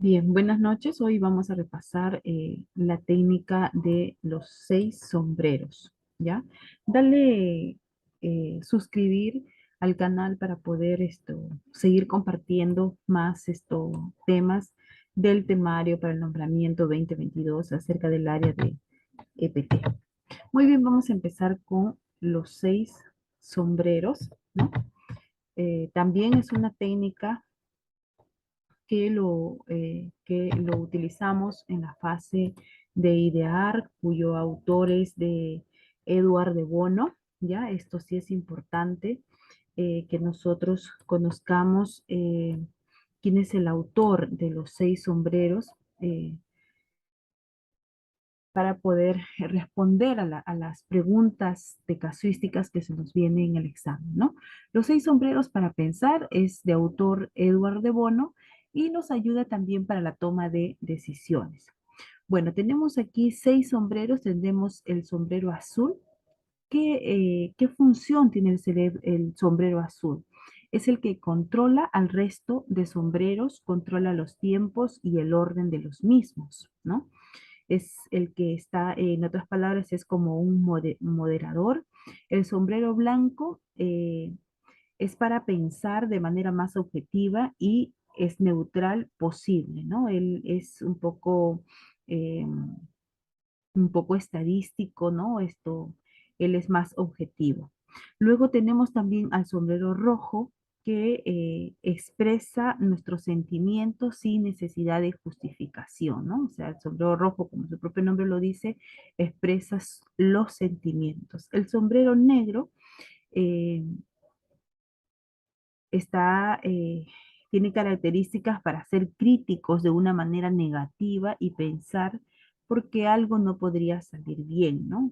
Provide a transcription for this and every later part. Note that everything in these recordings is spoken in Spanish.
Bien, buenas noches. Hoy vamos a repasar la técnica de los 6 sombreros, ¿ya? Dale suscribir al canal para poder seguir compartiendo más temas del temario para el nombramiento 2022 acerca del área de EPT. Muy bien, vamos a empezar con los 6 sombreros, ¿no? También es una técnica que lo utilizamos en la fase de idear, cuyo autor es de Eduard de Bono, ¿ya? Esto sí es importante que nosotros conozcamos quién es el autor de los 6 sombreros para poder responder a las preguntas de casuísticas que se nos vienen en el examen, ¿no? Los 6 sombreros para pensar es de autor Eduard de Bono y nos ayuda también para la toma de decisiones. Bueno, tenemos aquí 6 sombreros. Tenemos el sombrero azul. ¿Qué función tiene el sombrero azul? Es el que controla al resto de sombreros, controla los tiempos y el orden de los mismos, ¿no? Es el que está, en otras palabras, es como un moderador. El sombrero blanco es para pensar de manera más objetiva y es neutral posible, ¿no? Él es un poco estadístico, ¿no? Él es más objetivo. Luego tenemos también al sombrero rojo que expresa nuestros sentimientos sin necesidad de justificación, ¿no? O sea, el sombrero rojo, como su propio nombre lo dice, expresa los sentimientos. El sombrero negro eh, está, tiene características para ser críticos de una manera negativa y pensar por qué algo no podría salir bien, ¿no?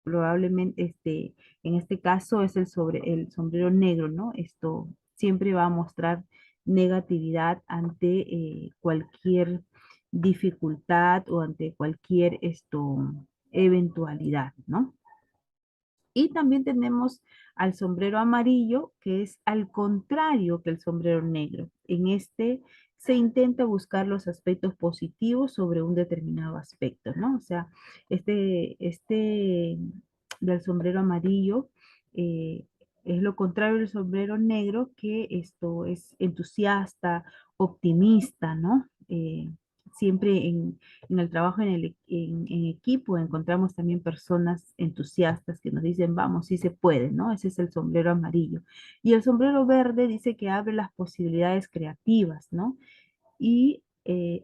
Probablemente en este caso es el sombrero negro, ¿no? Esto siempre va a mostrar negatividad ante cualquier dificultad o ante cualquier eventualidad, ¿no? Y también tenemos al sombrero amarillo, que es al contrario que el sombrero negro. En este se intenta buscar los aspectos positivos sobre un determinado aspecto, ¿no? O sea, este del sombrero amarillo eh, es lo contrario del sombrero negro, que esto es entusiasta, optimista, ¿no? Siempre en el trabajo en equipo encontramos también personas entusiastas que nos dicen, vamos, sí se puede, ¿no? Ese es el sombrero amarillo. Y el sombrero verde dice que abre las posibilidades creativas, ¿no? Y, y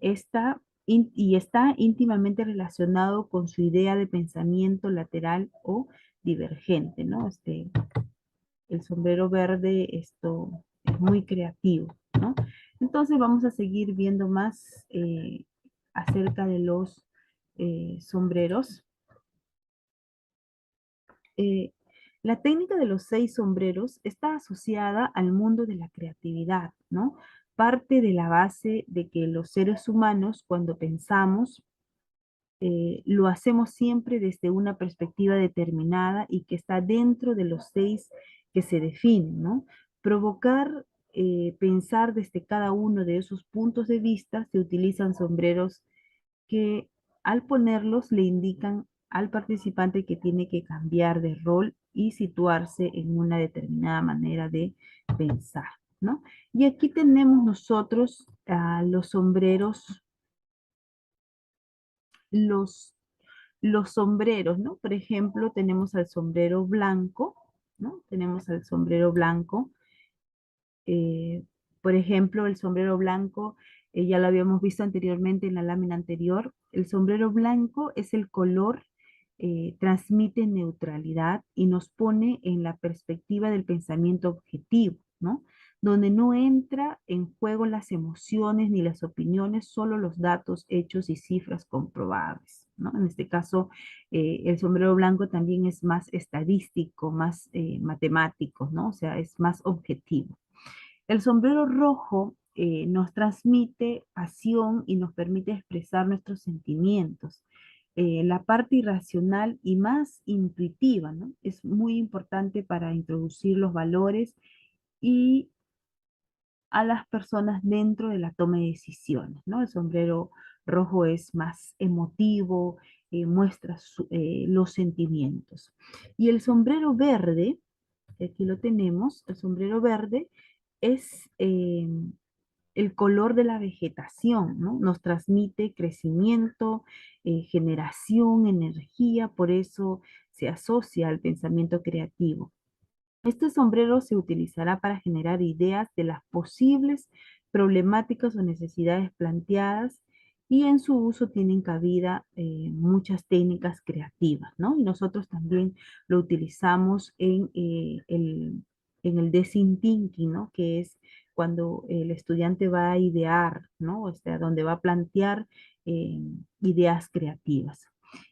está íntimamente relacionado con su idea de pensamiento lateral o divergente, ¿no? El sombrero verde, esto es muy creativo, ¿no? Entonces vamos a seguir viendo más acerca de los sombreros. Eh, la técnica de los 6 sombreros está asociada al mundo de la creatividad, ¿no? Parte de la base de que los seres humanos, cuando pensamos, lo hacemos siempre desde una perspectiva determinada y que está dentro de los 6 que se definen, ¿no? Provocar, pensar desde cada uno de esos puntos de vista, se utilizan sombreros que al ponerlos le indican al participante que tiene que cambiar de rol y situarse en una determinada manera de pensar, ¿no? Y aquí tenemos nosotros los sombreros, los los sombreros, ¿no? Por ejemplo, tenemos al sombrero blanco, ¿no? Tenemos al sombrero blanco. eh, por ejemplo, el sombrero blanco, ya lo habíamos visto anteriormente en la lámina anterior. El sombrero blanco es el color, transmite neutralidad y nos pone en la perspectiva del pensamiento objetivo, ¿no? Donde no entra en juego las emociones ni las opiniones, solo los datos, hechos y cifras comprobables, ¿no? En este caso, el sombrero blanco también es más estadístico, más matemático, ¿no? O sea, es más objetivo. El sombrero rojo nos transmite pasión y nos permite expresar nuestros sentimientos. La parte irracional y más intuitiva, ¿no? Es muy importante para introducir los valores y a las personas dentro de la toma de decisiones, ¿no? El sombrero rojo es más emotivo, muestra los sentimientos. Y el sombrero verde, aquí lo tenemos, el sombrero verde es el color de la vegetación, ¿no? Nos transmite crecimiento, generación, energía, por eso se asocia al pensamiento creativo. Este sombrero se utilizará para generar ideas de las posibles problemáticas o necesidades planteadas y en su uso tienen cabida muchas técnicas creativas, ¿no? Y nosotros también lo utilizamos en el design thinking, ¿no? Que es cuando el estudiante va a idear, ¿no? O sea, donde va a plantear eh, ideas creativas.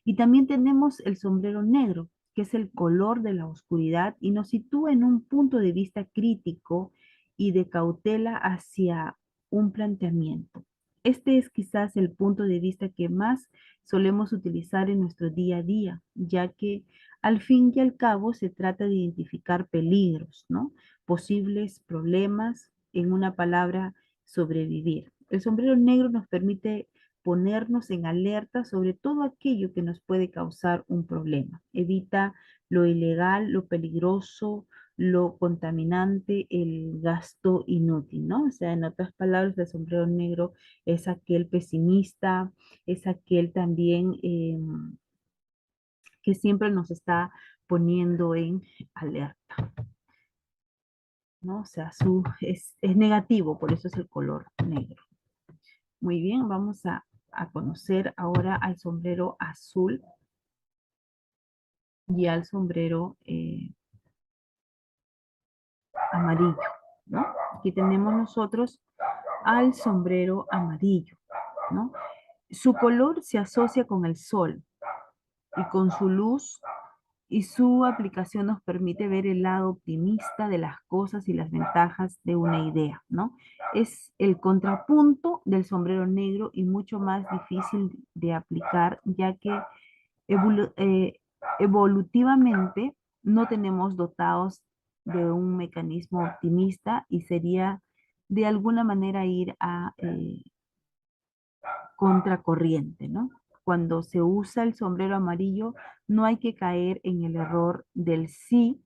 Y también tenemos el sombrero negro, que es el color de la oscuridad y nos sitúa en un punto de vista crítico y de cautela hacia un planteamiento. Este es quizás el punto de vista que más solemos utilizar en nuestro día a día, ya que al fin y al cabo se trata de identificar peligros, ¿no? Posibles problemas, en una palabra, sobrevivir. El sombrero negro nos permite ponernos en alerta sobre todo aquello que nos puede causar un problema. Evita lo ilegal, lo peligroso, lo contaminante, el gasto inútil, ¿no? O sea, en otras palabras, el sombrero negro es aquel pesimista, es aquel también que siempre nos está poniendo en alerta, ¿no? O sea, es negativo, por eso es el color negro. Muy bien, vamos a conocer ahora al sombrero azul y al sombrero amarillo, ¿no? Aquí tenemos nosotros al sombrero amarillo, ¿no? Su color se asocia con el sol y con su luz y su aplicación nos permite ver el lado optimista de las cosas y las ventajas de una idea, ¿no? Es el contrapunto del sombrero negro y mucho más difícil de aplicar, ya que evolu- eh, evolutivamente no tenemos dotados de un mecanismo optimista y sería de alguna manera ir a contracorriente, ¿no? Cuando se usa el sombrero amarillo, no hay que caer en el error del sí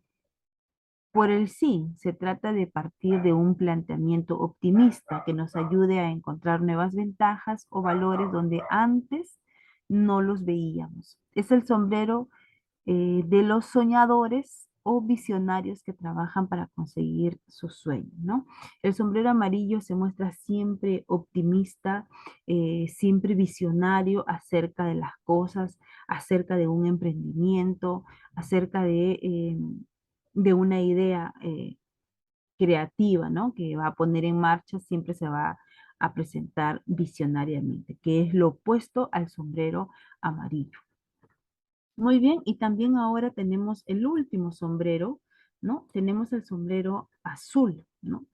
por el sí. Se trata de partir de un planteamiento optimista que nos ayude a encontrar nuevas ventajas o valores donde antes no los veíamos. Es el sombrero de los soñadores o visionarios que trabajan para conseguir sus sueños, ¿no? El sombrero amarillo se muestra siempre optimista, siempre visionario acerca de las cosas, acerca de un emprendimiento, acerca de una idea creativa, ¿no? Que va a poner en marcha, siempre se va a presentar visionariamente, que es lo opuesto al sombrero amarillo. Muy bien, y también ahora tenemos el último sombrero, ¿no? Tenemos el sombrero azul, ¿no?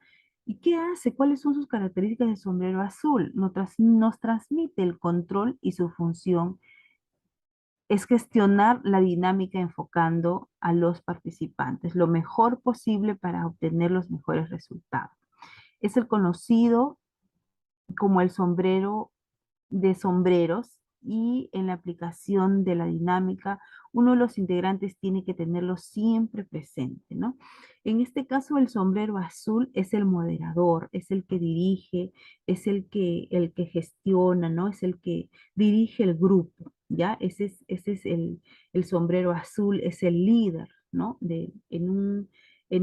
¿Y qué hace? ¿Cuáles son sus características del sombrero azul? Nos transmite el control y su función es gestionar la dinámica enfocando a los participantes lo mejor posible para obtener los mejores resultados. Es el conocido como el sombrero de sombreros y en la aplicación de la dinámica, uno de los integrantes tiene que tenerlo siempre presente, ¿no? En este caso, el sombrero azul es el moderador, es el que dirige, es el que gestiona, ¿no? Es el que dirige el grupo, ¿ya? Ese es el sombrero azul, es el líder, ¿no? En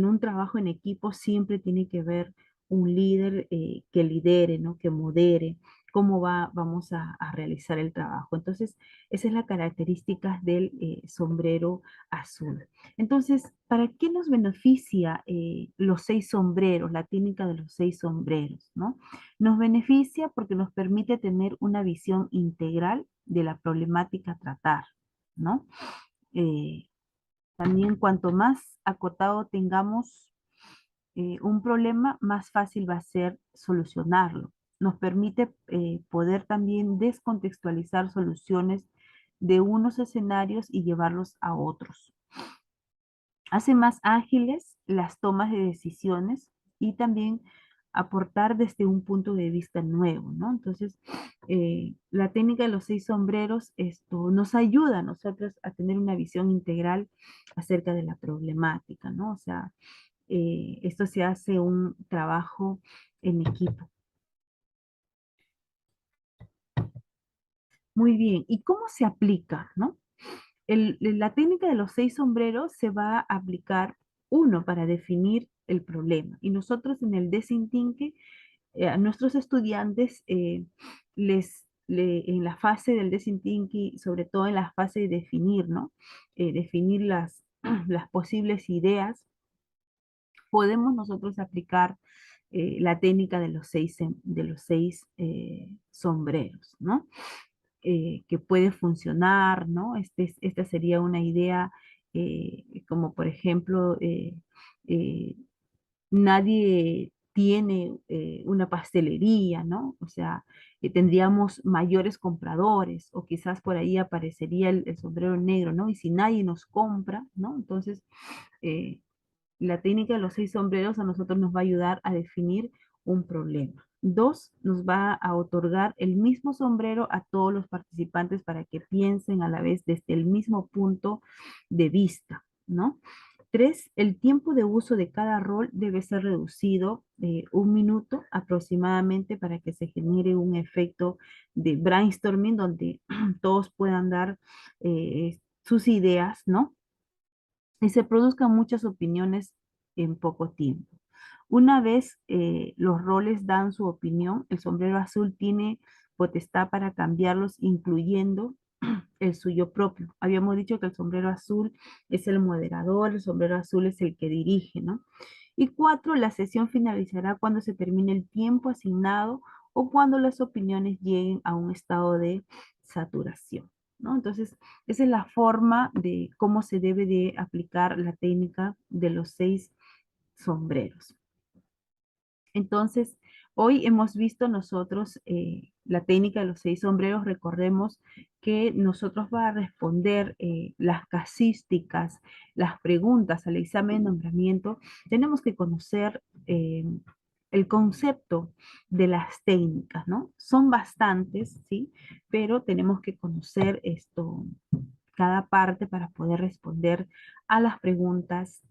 un trabajo en equipo siempre tiene que haber un líder que lidere, ¿no? Que modere cómo vamos a realizar el trabajo. Entonces, esa es la característica del sombrero azul. Entonces, ¿para qué nos beneficia los 6 sombreros, la técnica de los 6 sombreros, ¿no? Nos beneficia porque nos permite tener una visión integral de la problemática a tratar, ¿no? Eh, También cuanto más acotado tengamos un problema, más fácil va a ser solucionarlo. Nos permite poder también descontextualizar soluciones de unos escenarios y llevarlos a otros. Hace más ágiles las tomas de decisiones y también aportar desde un punto de vista nuevo, ¿no? Entonces, la técnica de los 6 sombreros, esto nos ayuda a nosotros a tener una visión integral acerca de la problemática, ¿no? O sea, esto se hace un trabajo en equipo. Muy bien, ¿y cómo se aplica, no? La técnica de los 6 sombreros se va a aplicar uno para definir el problema. Y nosotros en el Design Thinking, a nuestros estudiantes, en la fase del Design Thinking, sobre todo en la fase de definir, ¿no? Definir las posibles ideas, podemos nosotros aplicar la técnica de los seis sombreros, ¿no? Que puede funcionar, ¿no? Esta sería una idea como por ejemplo, eh, nadie tiene una pastelería, ¿no? O sea, tendríamos mayores compradores o quizás por ahí aparecería el sombrero negro, ¿no? Y si nadie nos compra, ¿no? Entonces, eh, la técnica de los 6 sombreros a nosotros nos va a ayudar a definir un problema. Dos, nos va a otorgar el mismo sombrero a todos los participantes para que piensen a la vez desde el mismo punto de vista, ¿no? Tres, el tiempo de uso de cada rol debe ser reducido 1 minuto aproximadamente para que se genere un efecto de brainstorming donde todos puedan dar sus ideas, ¿no? Y se produzcan muchas opiniones en poco tiempo. Una vez los roles dan su opinión, el sombrero azul tiene potestad para cambiarlos, incluyendo el suyo propio. Habíamos dicho que el sombrero azul es el moderador, el sombrero azul es el que dirige, ¿no? Y cuatro, la sesión finalizará cuando se termine el tiempo asignado o cuando las opiniones lleguen a un estado de saturación, ¿no? Entonces, esa es la forma de cómo se debe de aplicar la técnica de los 6 sombreros. Entonces, hoy hemos visto nosotros la técnica de los 6 sombreros. Recordemos que nosotros va a responder las casísticas, las preguntas al examen de nombramiento. Tenemos que conocer el concepto de las técnicas, ¿no? Son bastantes, ¿sí? Pero tenemos que conocer esto, cada parte para poder responder a las preguntas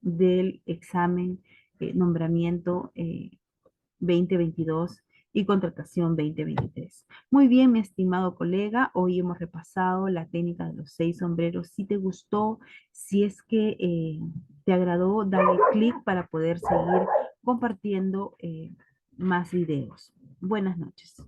del examen nombramiento 2022 y contratación 2023. Muy bien, mi estimado colega, hoy hemos repasado la técnica de los 6 sombreros. Si te gustó, si es que te agradó, dale clic para poder seguir compartiendo más videos. Buenas noches.